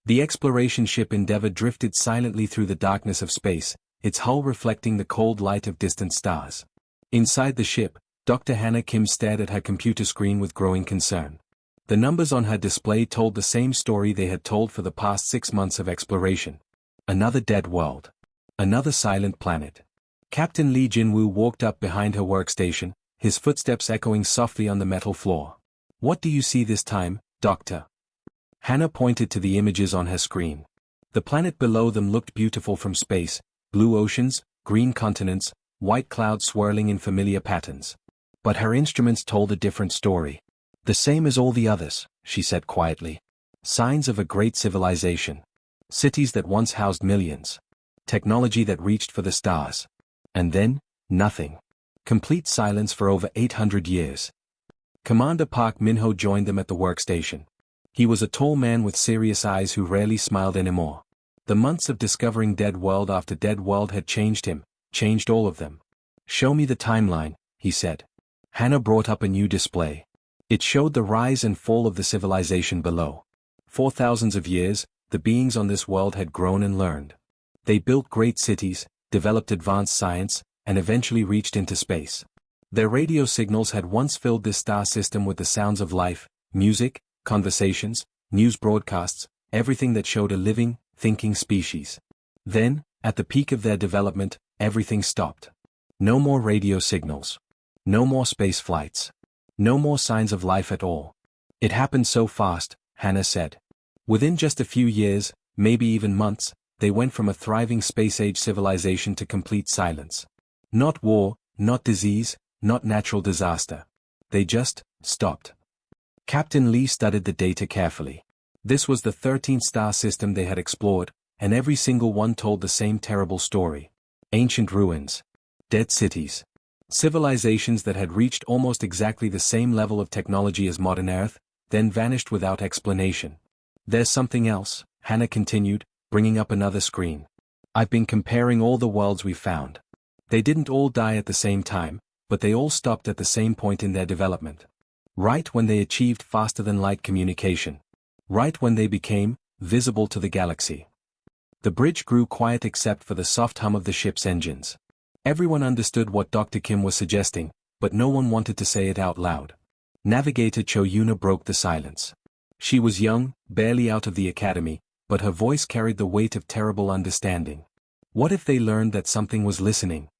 The exploration ship Endeavour drifted silently through the darkness of space, its hull reflecting the cold light of distant stars. Inside the ship, Dr. Hannah Kim stared at her computer screen with growing concern. The numbers on her display told the same story they had told for the past 6 months of exploration. Another dead world. Another silent planet. Captain Lee Jinwoo walked up behind her workstation, his footsteps echoing softly on the metal floor. "What do you see this time, Doctor?" Hannah pointed to the images on her screen. The planet below them looked beautiful from space, blue oceans, green continents, white clouds swirling in familiar patterns. But her instruments told a different story. "The same as all the others," she said quietly. "Signs of a great civilization. Cities that once housed millions. Technology that reached for the stars. And then, nothing. Complete silence for over 800 years." Commander Park Min-ho joined them at the workstation. He was a tall man with serious eyes who rarely smiled anymore. The months of discovering dead world after dead world had changed him, changed all of them. "Show me the timeline," he said. Hannah brought up a new display. It showed the rise and fall of the civilization below. For thousands of years, the beings on this world had grown and learned. They built great cities, developed advanced science, and eventually reached into space. Their radio signals had once filled this star system with the sounds of life, music, conversations, news broadcasts, everything that showed a living, thinking species. Then, at the peak of their development, everything stopped. No more radio signals. No more space flights. No more signs of life at all. "It happened so fast," Hannah said. "Within just a few years, maybe even months, they went from a thriving space-age civilization to complete silence. Not war, not disease, not natural disaster. They just stopped." Captain Lee studied the data carefully. This was the 13th star system they had explored, and every single one told the same terrible story. Ancient ruins. Dead cities. Civilizations that had reached almost exactly the same level of technology as modern Earth, then vanished without explanation. "There's something else," Hannah continued, bringing up another screen. "I've been comparing all the worlds we found. They didn't all die at the same time, but they all stopped at the same point in their development. Right when they achieved faster-than-light communication. Right when they became visible to the galaxy." The bridge grew quiet except for the soft hum of the ship's engines. Everyone understood what Dr. Kim was suggesting, but no one wanted to say it out loud. Navigator Cho Yuna broke the silence. She was young, barely out of the academy, but her voice carried the weight of terrible understanding. What if they learned that something was listening?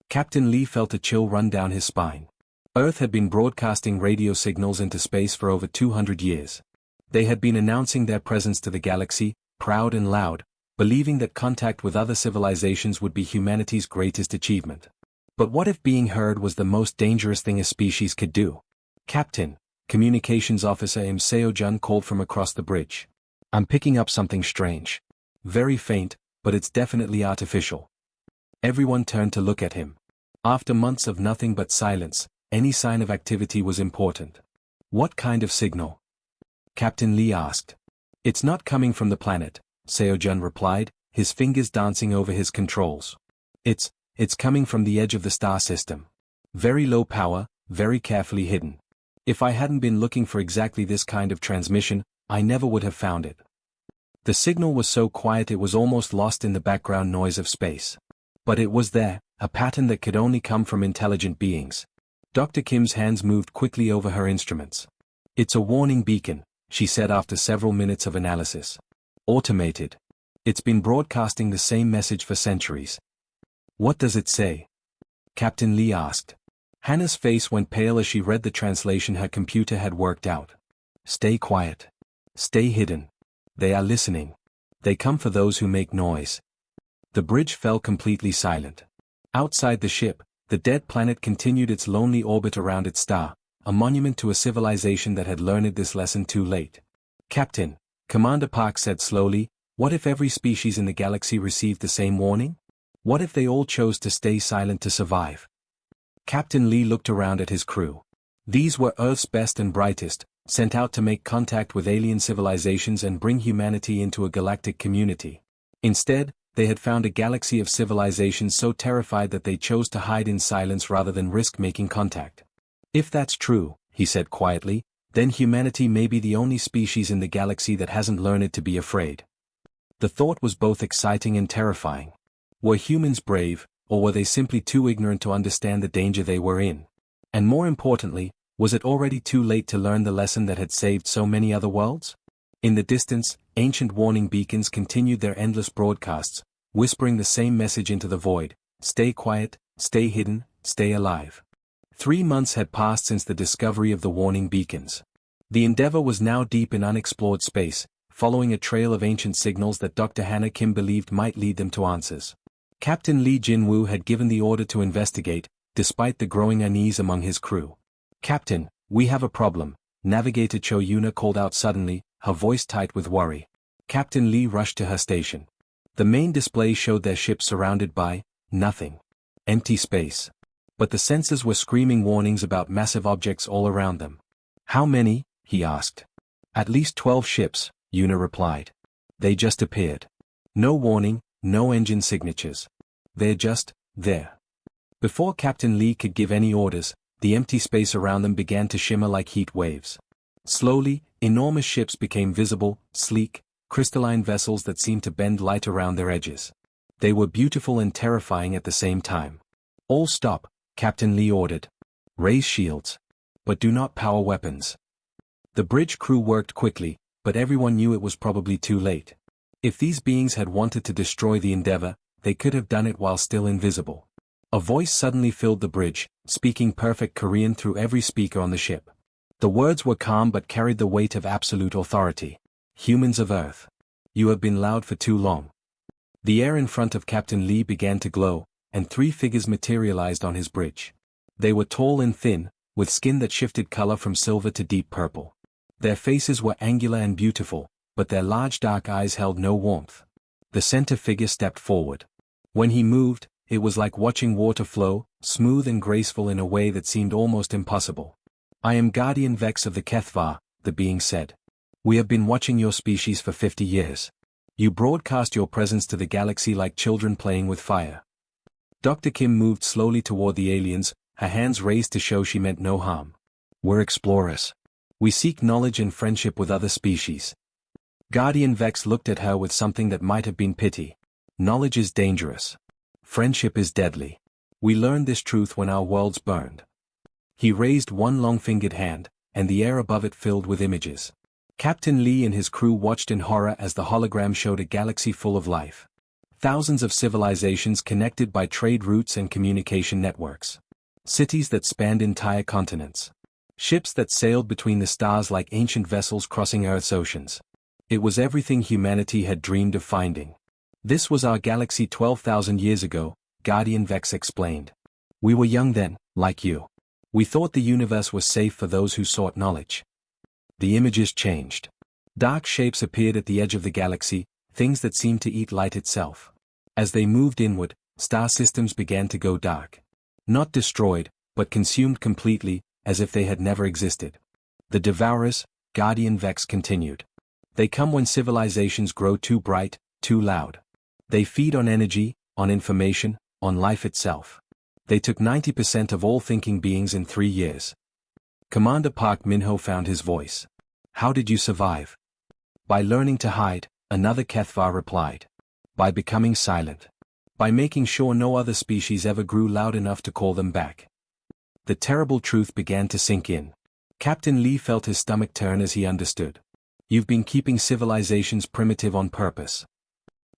Captain Lee felt a chill run down his spine. Earth had been broadcasting radio signals into space for over 200 years. They had been announcing their presence to the galaxy, proud and loud, believing that contact with other civilizations would be humanity's greatest achievement. But what if being heard was the most dangerous thing a species could do? "Captain," Communications Officer Im Seo-jun called from across the bridge. "I'm picking up something strange. Very faint, but it's definitely artificial." Everyone turned to look at him. After months of nothing but silence, any sign of activity was important. "What kind of signal?" Captain Lee asked. "It's not coming from the planet," Seo-jun replied, his fingers dancing over his controls. It's coming from the edge of the star system. Very low power, very carefully hidden. If I hadn't been looking for exactly this kind of transmission, I never would have found it." The signal was so quiet it was almost lost in the background noise of space. But it was there, a pattern that could only come from intelligent beings. Dr. Kim's hands moved quickly over her instruments. "It's a warning beacon," she said after several minutes of analysis. "Automated. It's been broadcasting the same message for centuries." "What does it say?" Captain Lee asked. Hannah's face went pale as she read the translation her computer had worked out. "Stay quiet. Stay hidden. They are listening. They come for those who make noise." The bridge fell completely silent. Outside the ship, the dead planet continued its lonely orbit around its star, a monument to a civilization that had learned this lesson too late. "Captain," Commander Park said slowly, "what if every species in the galaxy received the same warning? What if they all chose to stay silent to survive?" Captain Lee looked around at his crew. These were Earth's best and brightest, sent out to make contact with alien civilizations and bring humanity into a galactic community. Instead, they had found a galaxy of civilizations so terrified that they chose to hide in silence rather than risk making contact. "If that's true," he said quietly, Then humanity may be the only species in the galaxy that hasn't learned to be afraid. The thought was both exciting and terrifying. Were humans brave, or were they simply too ignorant to understand the danger they were in? And more importantly, was it already too late to learn the lesson that had saved so many other worlds? In the distance, ancient warning beacons continued their endless broadcasts, whispering the same message into the void: stay quiet, stay hidden, stay alive. 3 months had passed since the discovery of the warning beacons. The Endeavour was now deep in unexplored space, following a trail of ancient signals that Dr. Hannah Kim believed might lead them to answers. Captain Lee Jinwoo had given the order to investigate, despite the growing unease among his crew. "Captain, we have a problem," Navigator Cho Yuna called out suddenly, her voice tight with worry. Captain Lee rushed to her station. The main display showed their ship surrounded by nothing. Empty space. But the sensors were screaming warnings about massive objects all around them. "How many?" he asked. "At least 12 ships," Yuna replied. "They just appeared. No warning, no engine signatures. They're just there." Before Captain Lee could give any orders, the empty space around them began to shimmer like heat waves. Slowly, enormous ships became visible, sleek, crystalline vessels that seemed to bend light around their edges. They were beautiful and terrifying at the same time. "All stop," Captain Lee ordered. "Raise shields. But do not power weapons." The bridge crew worked quickly, but everyone knew it was probably too late. If these beings had wanted to destroy the Endeavour, they could have done it while still invisible. A voice suddenly filled the bridge, speaking perfect Korean through every speaker on the ship. The words were calm but carried the weight of absolute authority. "Humans of Earth. You have been loud for too long." The air in front of Captain Lee began to glow, and 3 figures materialized on his bridge. They were tall and thin, with skin that shifted color from silver to deep purple. Their faces were angular and beautiful, but their large dark eyes held no warmth. The center figure stepped forward. When he moved, it was like watching water flow, smooth and graceful in a way that seemed almost impossible. "I am Guardian Vex of the Kethvar," the being said. "We have been watching your species for 50 years. You broadcast your presence to the galaxy like children playing with fire." Dr. Kim moved slowly toward the aliens, her hands raised to show she meant no harm. "We're explorers. We seek knowledge and friendship with other species." Guardian Vex looked at her with something that might have been pity. "Knowledge is dangerous. Friendship is deadly. We learned this truth when our worlds burned." He raised one long-fingered hand, and the air above it filled with images. Captain Lee and his crew watched in horror as the hologram showed a galaxy full of life. Thousands of civilizations connected by trade routes and communication networks. Cities that spanned entire continents. Ships that sailed between the stars like ancient vessels crossing Earth's oceans. It was everything humanity had dreamed of finding. "This was our galaxy 12,000 years ago," Guardian Vex explained. "We were young then, like you. We thought the universe was safe for those who sought knowledge." The images changed. Dark shapes appeared at the edge of the galaxy, things that seemed to eat light itself. As they moved inward, star systems began to go dark. Not destroyed, but consumed completely, as if they had never existed. "The Devourers," Guardian Vex continued. "They come when civilizations grow too bright, too loud. They feed on energy, on information, on life itself. They took 90% of all thinking beings in 3 years." Commander Park Min-ho found his voice. "How did you survive?" "By learning to hide," another Kethvar replied. "By becoming silent. By making sure no other species ever grew loud enough to call them back." The terrible truth began to sink in. Captain Lee felt his stomach turn as he understood. "You've been keeping civilizations primitive on purpose."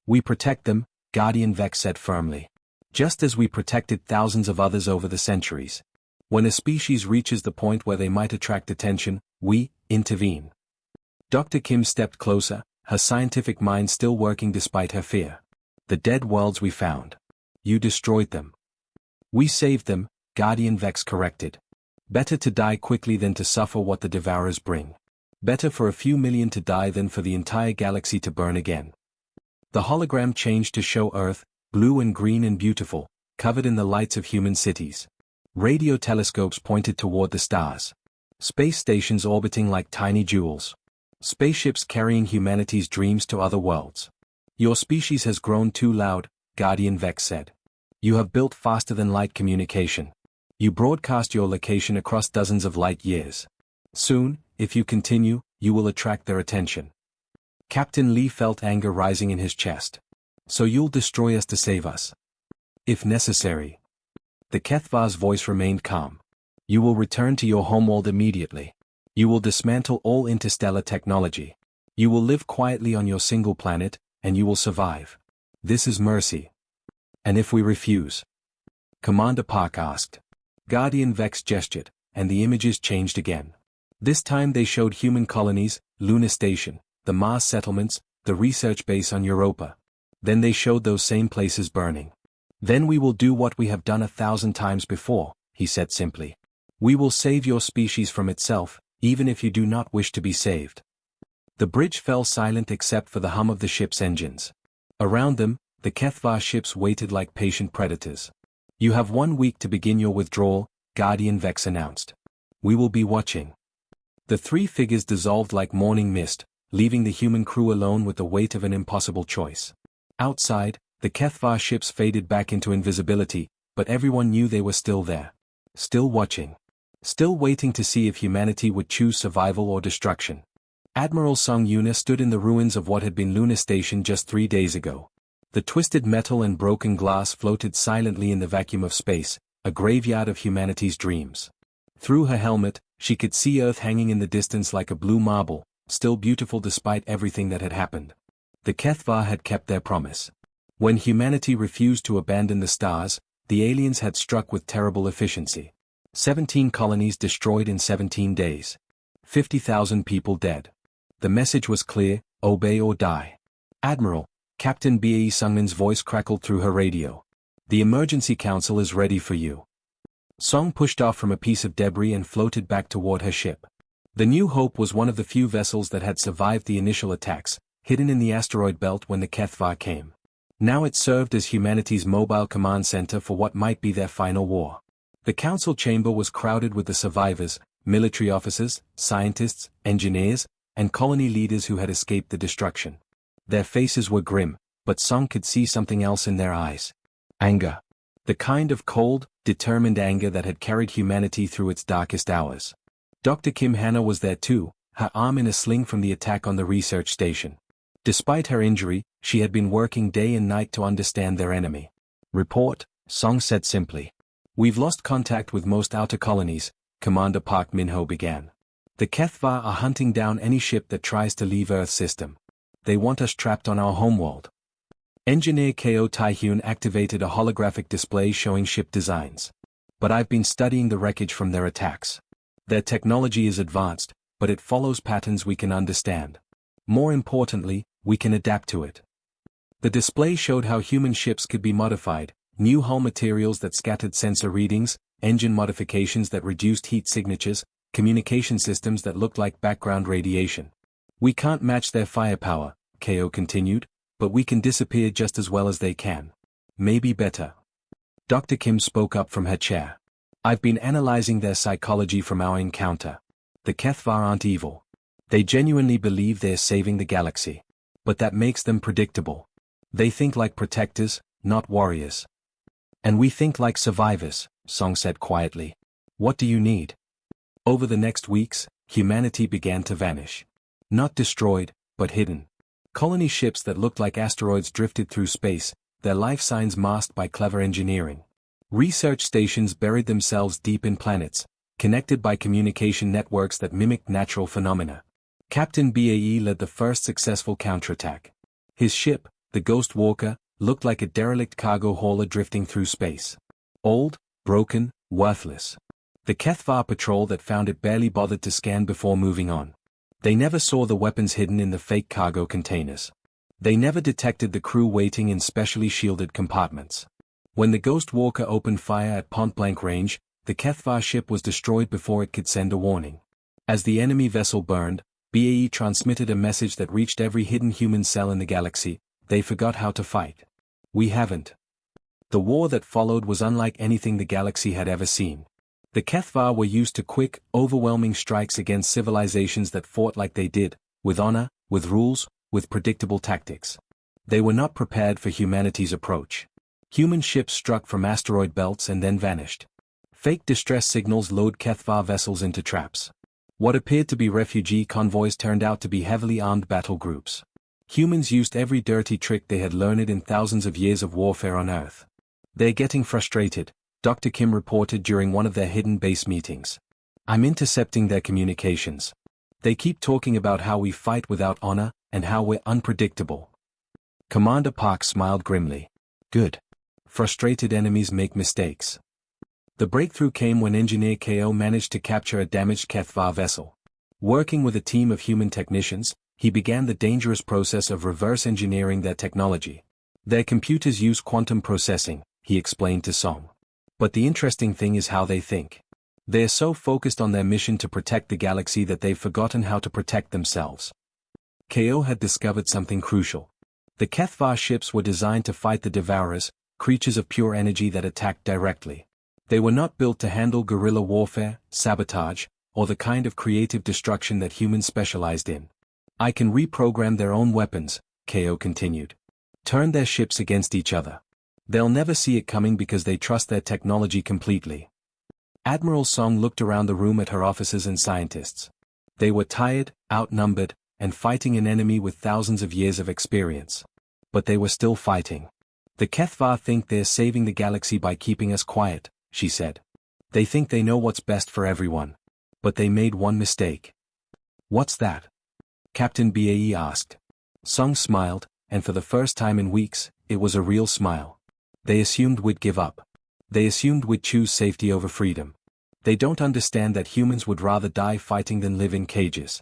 "We protect them," Guardian Vex said firmly. "Just as we protected thousands of others over the centuries. When a species reaches the point where they might attract attention, we intervene." Dr. Kim stepped closer, her scientific mind still working despite her fear. "The dead worlds we found. You destroyed them." "We saved them," Guardian Vex corrected. "Better to die quickly than to suffer what the Devourers bring. Better for a few million to die than for the entire galaxy to burn again." The hologram changed to show Earth, blue and green and beautiful, covered in the lights of human cities. Radio telescopes pointed toward the stars. Space stations orbiting like tiny jewels. Spaceships carrying humanity's dreams to other worlds. "Your species has grown too loud," Guardian Vex said. "You have built faster-than-light communication. You broadcast your location across dozens of light years. Soon, if you continue, you will attract their attention. Captain Lee felt anger rising in his chest. So you'll destroy us to save us? If necessary. The Kethvar's voice remained calm. You will return to your homeworld immediately. You will dismantle all interstellar technology. You will live quietly on your single planet, and you will survive. This is mercy. And if we refuse? Commander Park asked. Guardian Vex gestured, and the images changed again. This time they showed human colonies, Lunar Station, the Mars settlements, the research base on Europa. Then they showed those same places burning. Then we will do what we have done 1,000 times before, he said simply. We will save your species from itself, even if you do not wish to be saved. The bridge fell silent except for the hum of the ship's engines. Around them, the Kethvar ships waited like patient predators. You have 1 week to begin your withdrawal, Guardian Vex announced. We will be watching. The three figures dissolved like morning mist, leaving the human crew alone with the weight of an impossible choice. Outside, the Kethvar ships faded back into invisibility, but everyone knew they were still there. Still watching. Still waiting to see if humanity would choose survival or destruction. Admiral Sung Yuna stood in the ruins of what had been Lunar Station just 3 days ago. The twisted metal and broken glass floated silently in the vacuum of space, a graveyard of humanity's dreams. Through her helmet, she could see Earth hanging in the distance like a blue marble, still beautiful despite everything that had happened. The Kethvar had kept their promise. When humanity refused to abandon the stars, the aliens had struck with terrible efficiency. 17 colonies destroyed in 17 days. 50,000 people dead. The message was clear, obey or die. Admiral, Captain Bae Sungmin's voice crackled through her radio. The emergency council is ready for you. Song pushed off from a piece of debris and floated back toward her ship. The New Hope was one of the few vessels that had survived the initial attacks, hidden in the asteroid belt when the Kethvar came. Now it served as humanity's mobile command center for what might be their final war. The council chamber was crowded with the survivors, military officers, scientists, engineers, and colony leaders who had escaped the destruction. Their faces were grim, but Song could see something else in their eyes. Anger. The kind of cold, determined anger that had carried humanity through its darkest hours. Dr. Kim Hannah was there too, her arm in a sling from the attack on the research station. Despite her injury, she had been working day and night to understand their enemy. Report, Song said simply. We've lost contact with most outer colonies, Commander Park Min-ho began. The Kethvar are hunting down any ship that tries to leave Earth's system. They want us trapped on our homeworld. Engineer Ko Tae-hyun activated a holographic display showing ship designs. But I've been studying the wreckage from their attacks. Their technology is advanced, but it follows patterns we can understand. More importantly, we can adapt to it. The display showed how human ships could be modified, new hull materials that scattered sensor readings, engine modifications that reduced heat signatures, communication systems that looked like background radiation. We can't match their firepower, Ko continued, but we can disappear just as well as they can. Maybe better. Dr. Kim spoke up from her chair. I've been analyzing their psychology from our encounter. The Kethvar aren't evil. They genuinely believe they're saving the galaxy. But that makes them predictable. They think like protectors, not warriors. And we think like survivors, Song said quietly. What do you need? Over the next weeks, humanity began to vanish. Not destroyed, but hidden. Colony ships that looked like asteroids drifted through space, their life signs masked by clever engineering. Research stations buried themselves deep in planets, connected by communication networks that mimicked natural phenomena. Captain Bae led the first successful counterattack. His ship, the Ghost Walker, looked like a derelict cargo hauler drifting through space. Old, broken, worthless. The Kethvar patrol that found it barely bothered to scan before moving on. They never saw the weapons hidden in the fake cargo containers. They never detected the crew waiting in specially shielded compartments. When the Ghost Walker opened fire at point-blank range, the Kethvar ship was destroyed before it could send a warning. As the enemy vessel burned, BAE transmitted a message that reached every hidden human cell in the galaxy: they forgot how to fight. We haven't. The war that followed was unlike anything the galaxy had ever seen. The Kethvar were used to quick, overwhelming strikes against civilizations that fought like they did, with honor, with rules, with predictable tactics. They were not prepared for humanity's approach. Human ships struck from asteroid belts and then vanished. Fake distress signals lured Kethvar vessels into traps. What appeared to be refugee convoys turned out to be heavily armed battle groups. Humans used every dirty trick they had learned in thousands of years of warfare on Earth. They're getting frustrated, Dr. Kim reported during one of their hidden base meetings. I'm intercepting their communications. They keep talking about how we fight without honor, and how we're unpredictable. Commander Park smiled grimly. Good. Frustrated enemies make mistakes. The breakthrough came when Engineer KO managed to capture a damaged HFY vessel. Working with a team of human technicians, he began the dangerous process of reverse engineering their technology. Their computers use quantum processing, he explained to Song. But the interesting thing is how they think. They're so focused on their mission to protect the galaxy that they've forgotten how to protect themselves. KO had discovered something crucial. The HFY ships were designed to fight the Devourers, creatures of pure energy that attacked directly. They were not built to handle guerrilla warfare, sabotage, or the kind of creative destruction that humans specialized in. I can reprogram their own weapons, KO continued. Turn their ships against each other. They'll never see it coming because they trust their technology completely. Admiral Song looked around the room at her officers and scientists. They were tired, outnumbered, and fighting an enemy with thousands of years of experience. But they were still fighting. The HFY think they're saving the galaxy by keeping us quiet, she said. They think they know what's best for everyone. But they made one mistake. What's that? Captain BAE asked. Song smiled, and for the first time in weeks, it was a real smile. They assumed we'd give up. They assumed we'd choose safety over freedom. They don't understand that humans would rather die fighting than live in cages.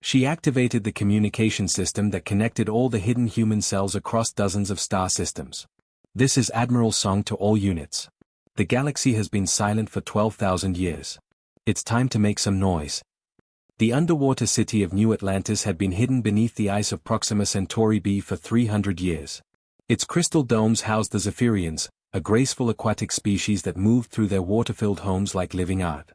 She activated the communication system that connected all the hidden human cells across dozens of star systems. This is Admiral Song to all units. The galaxy has been silent for 12,000 years. It's time to make some noise. The underwater city of New Atlantis had been hidden beneath the ice of Proxima Centauri b for 300 years. Its crystal domes housed the Zephyrians, a graceful aquatic species that moved through their water-filled homes like living art.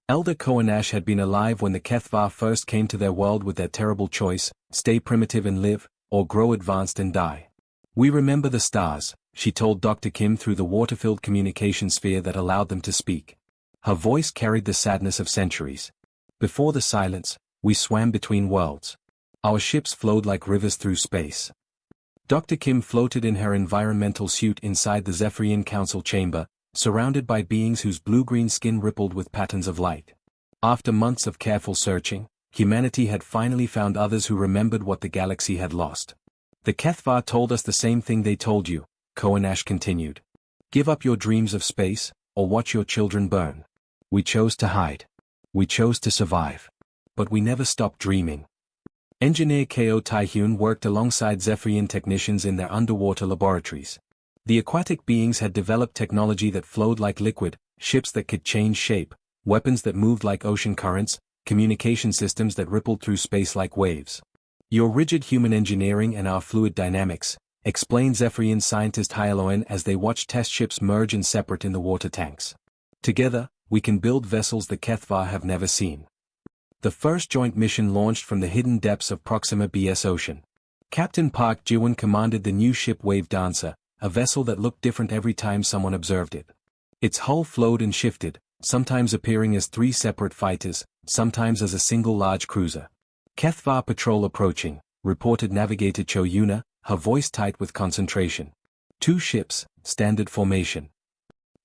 Elder Koanash had been alive when the HFY first came to their world with their terrible choice, stay primitive and live, or grow advanced and die. We remember the stars, she told Dr. Kim through the water-filled communication sphere that allowed them to speak. Her voice carried the sadness of centuries. Before the silence, we swam between worlds. Our ships flowed like rivers through space. Dr. Kim floated in her environmental suit inside the Zephyrian Council chamber, surrounded by beings whose blue-green skin rippled with patterns of light. After months of careful searching, humanity had finally found others who remembered what the galaxy had lost. The HFY told us the same thing they told you, Koanash continued. Give up your dreams of space, or watch your children burn. We chose to hide. We chose to survive. But we never stopped dreaming. Engineer Ko Taehyun worked alongside Zephyrian technicians in their underwater laboratories. The aquatic beings had developed technology that flowed like liquid, ships that could change shape, weapons that moved like ocean currents, communication systems that rippled through space like waves. Your rigid human engineering and our fluid dynamics, explained Zephyrian scientist Hyaloen as they watched test ships merge and separate in the water tanks. Together, we can build vessels the HFY have never seen. The first joint mission launched from the hidden depths of Proxima BS Ocean. Captain Park Ji-won commanded the new ship Wave Dancer, a vessel that looked different every time someone observed it. Its hull flowed and shifted, sometimes appearing as 3 separate fighters, sometimes as a single large cruiser. HFY patrol approaching, reported Navigator Cho Yuna, her voice tight with concentration. 2 ships, standard formation.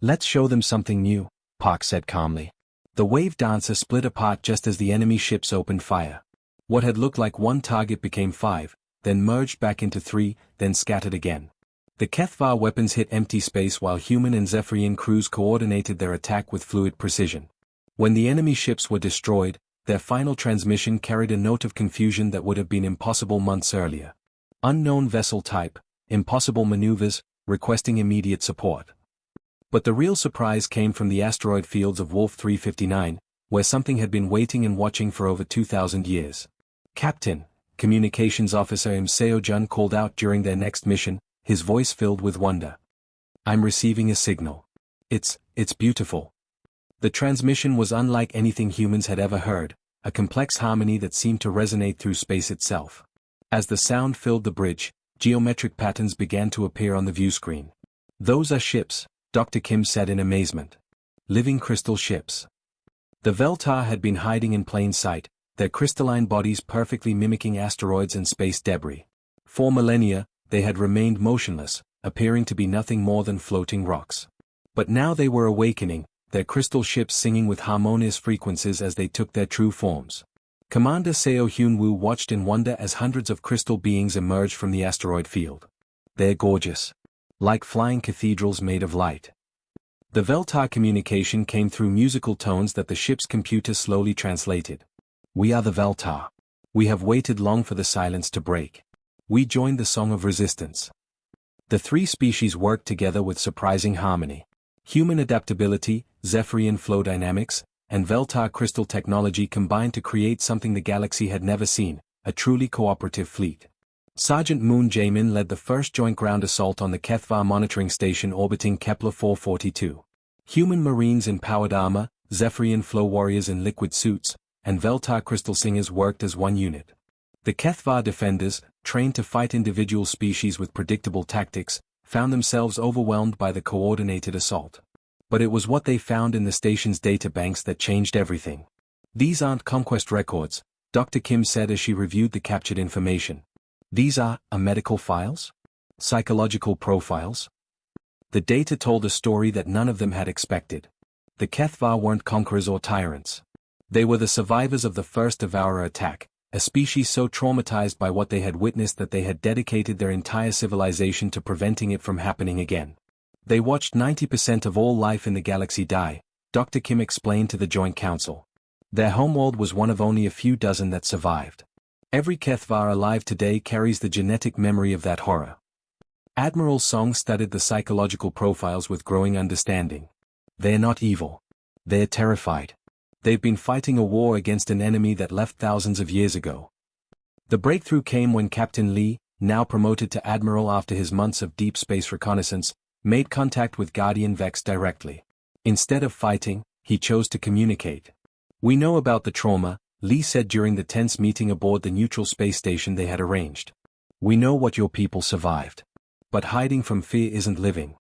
Let's show them something new, Park said calmly. The Wave Dancer split apart just as the enemy ships opened fire. What had looked like 1 target became 5, then merged back into 3, then scattered again. The HFY weapons hit empty space while human and Zephyrian crews coordinated their attack with fluid precision. When the enemy ships were destroyed, their final transmission carried a note of confusion that would have been impossible months earlier. Unknown vessel type, impossible maneuvers, requesting immediate support. But the real surprise came from the asteroid fields of Wolf 359, where something had been waiting and watching for over 2,000 years. Captain, Communications Officer Im Seo-jun called out during their next mission, his voice filled with wonder. I'm receiving a signal. It's beautiful. The transmission was unlike anything humans had ever heard, a complex harmony that seemed to resonate through space itself. As the sound filled the bridge, geometric patterns began to appear on the viewscreen. Those are ships, Dr. Kim said in amazement. Living crystal ships. The Veltar had been hiding in plain sight, their crystalline bodies perfectly mimicking asteroids and space debris. For millennia, they had remained motionless, appearing to be nothing more than floating rocks. But now they were awakening, their crystal ships singing with harmonious frequencies as they took their true forms. Commander Seo Hyun-woo watched in wonder as hundreds of crystal beings emerged from the asteroid field. They're gorgeous. Like flying cathedrals made of light. The Veltar communication came through musical tones that the ship's computer slowly translated. We are the Veltar. We have waited long for the silence to break. We joined the song of resistance. The three species worked together with surprising harmony. Human adaptability, Zephyrian flow dynamics, and Veltar crystal technology combined to create something the galaxy had never seen, a truly cooperative fleet. Sergeant Moon Jae-min led the first joint ground assault on the Kethvar monitoring station orbiting Kepler 442. Human marines in powered armor, Zephyrian flow warriors in liquid suits, and Veltar crystal singers worked as one unit. The Kethvar defenders, trained to fight individual species with predictable tactics, found themselves overwhelmed by the coordinated assault. But it was what they found in the station's databanks that changed everything. These aren't conquest records, Dr. Kim said as she reviewed the captured information. These are medical files? Psychological profiles? The data told a story that none of them had expected. The Kethvar weren't conquerors or tyrants. They were the survivors of the first Devourer attack, a species so traumatized by what they had witnessed that they had dedicated their entire civilization to preventing it from happening again. They watched 90% of all life in the galaxy die, Dr. Kim explained to the Joint Council. Their homeworld was one of only a few dozen that survived. Every Kethvar alive today carries the genetic memory of that horror. Admiral Song studied the psychological profiles with growing understanding. They're not evil. They're terrified. They've been fighting a war against an enemy that left thousands of years ago. The breakthrough came when Captain Lee, now promoted to Admiral after his months of deep space reconnaissance, made contact with Guardian Vex directly. Instead of fighting, he chose to communicate. We know about the trauma, Lee said during the tense meeting aboard the neutral space station they had arranged. We know what your people survived. But hiding from fear isn't living.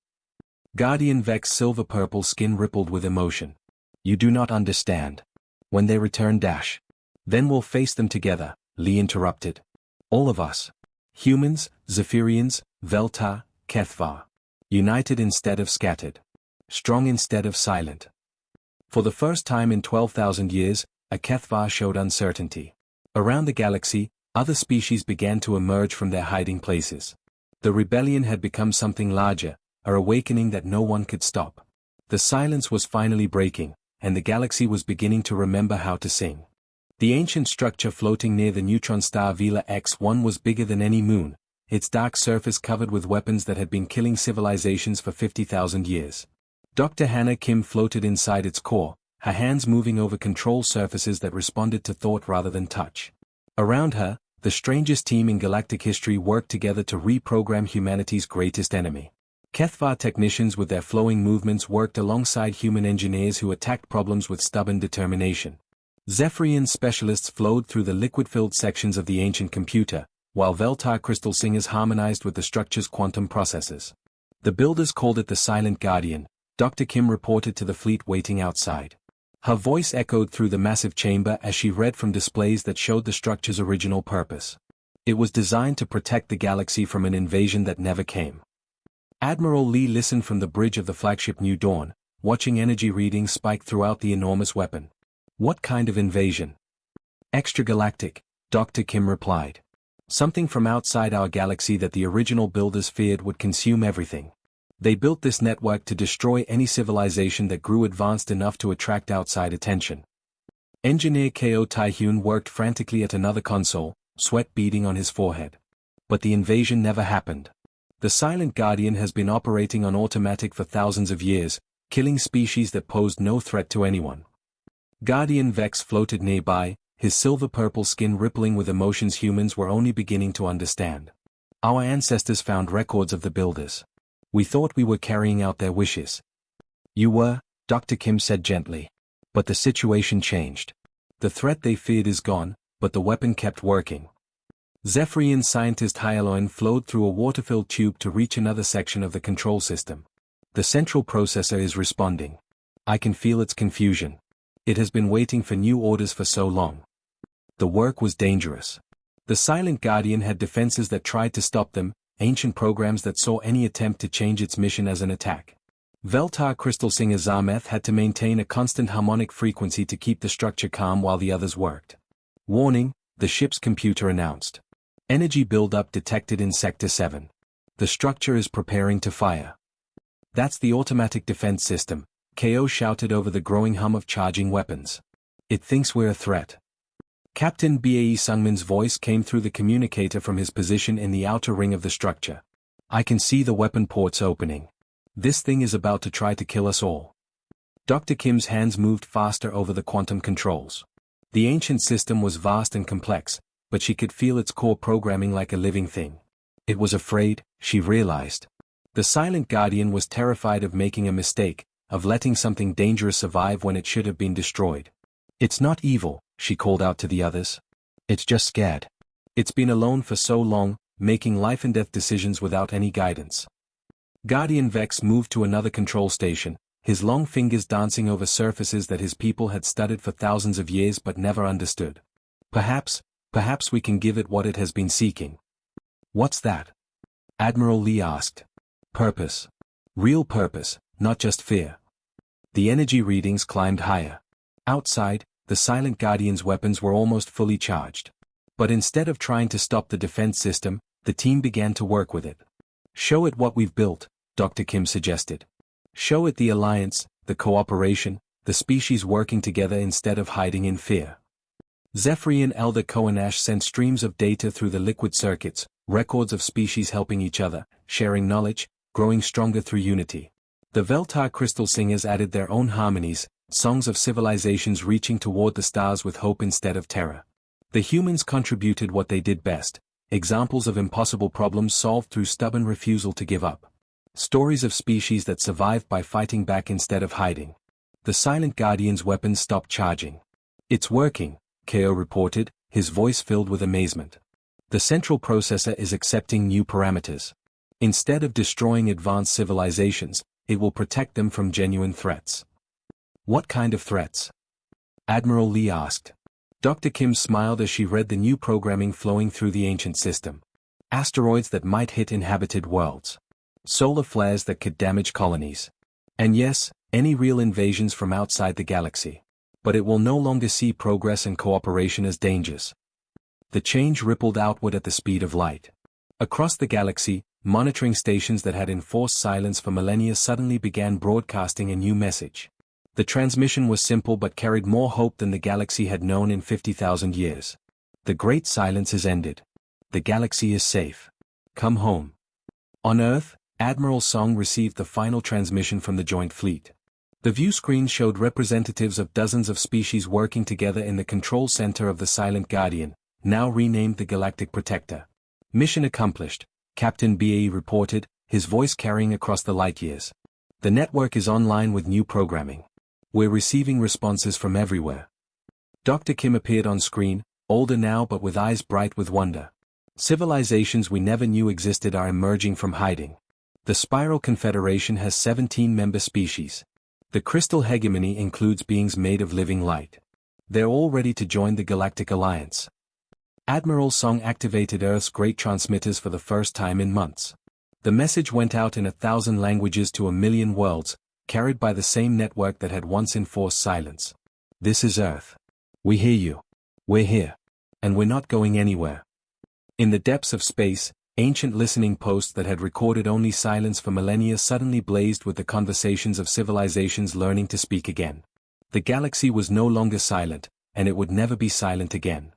Guardian Vex's silver-purple skin rippled with emotion. You do not understand. When they return then we'll face them together, Lee interrupted. All of us. Humans, Zephyrians, Veltar, Kethvar. United instead of scattered. Strong instead of silent. For the first time in 12,000 years, a Kethvar showed uncertainty. Around the galaxy, other species began to emerge from their hiding places. The rebellion had become something larger, a awakening that no one could stop. The silence was finally breaking, and the galaxy was beginning to remember how to sing. The ancient structure floating near the neutron star Vela X1 was bigger than any moon, its dark surface covered with weapons that had been killing civilizations for 50,000 years. Dr. Hannah Kim floated inside its core, her hands moving over control surfaces that responded to thought rather than touch. Around her, the strangest team in galactic history worked together to reprogram humanity's greatest enemy. Kethvar technicians with their flowing movements worked alongside human engineers who attacked problems with stubborn determination. Zephyrian specialists flowed through the liquid-filled sections of the ancient computer, while Veltar crystal singers harmonized with the structure's quantum processes. The builders called it the Silent Guardian, Dr. Kim reported to the fleet waiting outside. Her voice echoed through the massive chamber as she read from displays that showed the structure's original purpose. It was designed to protect the galaxy from an invasion that never came. Admiral Lee listened from the bridge of the flagship New Dawn, watching energy readings spike throughout the enormous weapon. What kind of invasion? Extragalactic, Dr. Kim replied. Something from outside our galaxy that the original builders feared would consume everything. They built this network to destroy any civilization that grew advanced enough to attract outside attention. Engineer Ko Tae-hyun worked frantically at another console, sweat beading on his forehead. But the invasion never happened. The Silent Guardian has been operating on automatic for thousands of years, killing species that posed no threat to anyone. Guardian Vex floated nearby, his silver-purple skin rippling with emotions humans were only beginning to understand. Our ancestors found records of the builders. We thought we were carrying out their wishes. You were, Dr. Kim said gently. But the situation changed. The threat they feared is gone, but the weapon kept working. Zephyrian scientist Hyaloin flowed through a water-filled tube to reach another section of the control system. The central processor is responding. I can feel its confusion. It has been waiting for new orders for so long. The work was dangerous. The Silent Guardian had defenses that tried to stop them, ancient programs that saw any attempt to change its mission as an attack. Veltar Crystal Singer Zarmeth had to maintain a constant harmonic frequency to keep the structure calm while the others worked. Warning, the ship's computer announced. Energy buildup detected in Sector 7. The structure is preparing to fire. That's the automatic defense system, KO shouted over the growing hum of charging weapons. It thinks we're a threat. Captain Bae Sungmin's voice came through the communicator from his position in the outer ring of the structure. I can see the weapon ports opening. This thing is about to try to kill us all. Dr. Kim's hands moved faster over the quantum controls. The ancient system was vast and complex, but she could feel its core programming like a living thing. It was afraid, she realized. The Silent Guardian was terrified of making a mistake, of letting something dangerous survive when it should have been destroyed. It's not evil, she called out to the others. It's just scared. It's been alone for so long, making life and death decisions without any guidance. Guardian Vex moved to another control station, his long fingers dancing over surfaces that his people had studied for thousands of years but never understood. Perhaps we can give it what it has been seeking. What's that? Admiral Lee asked. Purpose. Real purpose, not just fear. The energy readings climbed higher. Outside, the Silent Guardian's weapons were almost fully charged. But instead of trying to stop the defense system, the team began to work with it. Show it what we've built, Dr. Kim suggested. Show it the alliance, the cooperation, the species working together instead of hiding in fear. Zephyrian Elder Koanash sent streams of data through the liquid circuits, records of species helping each other, sharing knowledge, growing stronger through unity. The Veltar Crystal Singers added their own harmonies, songs of civilizations reaching toward the stars with hope instead of terror. The humans contributed what they did best, examples of impossible problems solved through stubborn refusal to give up. Stories of species that survived by fighting back instead of hiding. The Silent Guardian's weapons stopped charging. It's working, KO reported, his voice filled with amazement. The central processor is accepting new parameters. Instead of destroying advanced civilizations, it will protect them from genuine threats. What kind of threats? Admiral Lee asked. Dr. Kim smiled as she read the new programming flowing through the ancient system. Asteroids that might hit inhabited worlds. Solar flares that could damage colonies. And yes, any real invasions from outside the galaxy. But it will no longer see progress and cooperation as dangers. The change rippled outward at the speed of light. Across the galaxy, monitoring stations that had enforced silence for millennia suddenly began broadcasting a new message. The transmission was simple but carried more hope than the galaxy had known in 50,000 years. The Great Silence is ended. The galaxy is safe. Come home. On Earth, Admiral Song received the final transmission from the Joint Fleet. The view screen showed representatives of dozens of species working together in the control center of the Silent Guardian, now renamed the Galactic Protector. Mission accomplished, Captain BAE reported, his voice carrying across the light years. The network is online with new programming. We're receiving responses from everywhere. Dr. Kim appeared on screen, older now but with eyes bright with wonder. Civilizations we never knew existed are emerging from hiding. The Spiral Confederation has 17 member species. The Crystal Hegemony includes beings made of living light. They're all ready to join the Galactic Alliance. Admiral Song activated Earth's great transmitters for the first time in months. The message went out in 1,000 languages to 1,000,000 worlds, carried by the same network that had once enforced silence. This is Earth. We hear you. We're here. And we're not going anywhere. In the depths of space, ancient listening posts that had recorded only silence for millennia suddenly blazed with the conversations of civilizations learning to speak again. The galaxy was no longer silent, and it would never be silent again.